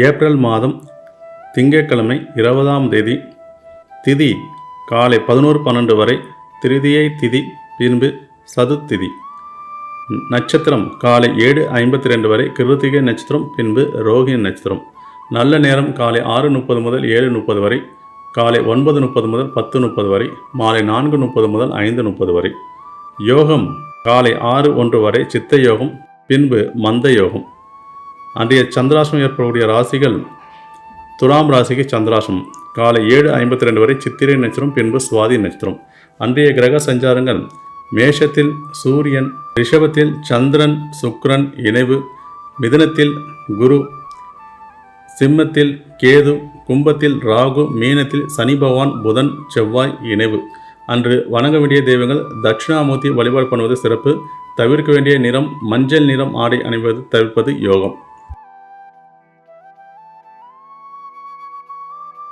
April மாதம் திங்கட்கிழமை 20ஆம் தேதி. திதி காலை 11:12 வரை திருதியை திதி, பின்பு சதுர்த்திதி. நட்சத்திரம் காலை 7:52 வரை கிருத்திகை நட்சத்திரம், பின்பு ரோகிணி நட்சத்திரம். நல்ல நேரம் காலை 6:30 முதல் 7:30 வரை, காலை 9:30 முதல் 10:30 வரை, மாலை 4:30 முதல் 5:30 வரை. யோகம் காலை 6:01 வரை சித்த யோகம், பின்பு மந்த யோகம். அன்றைய சந்திராசிரமம் ஏற்படக்கூடிய ராசிகள்: துலாம் ராசிக்கு சந்திராசிரமம் காலை 7:52 வரை சித்திரை நட்சத்திரம், பின்பு சுவாதி நட்சத்திரம். அன்றைய கிரக சஞ்சாரங்கள்: மேஷத்தில் சூரியன், ரிஷபத்தில் சந்திரன் சுக்கிரன் இணைவு, மிதுனத்தில் குரு, சிம்மத்தில் கேது, கும்பத்தில் ராகு, மீனத்தில் சனி பகவான், புதன் செவ்வாய் இணைவு. அன்று வணங்க வேண்டிய தெய்வங்கள்: தட்சிணாமூர்த்தி வழிபாடு பண்ணுவது சிறப்பு. தவிர்க்க வேண்டிய நிறம் மஞ்சள் நிறம் ஆடை அணிவது தவிர்ப்பது யோகம்.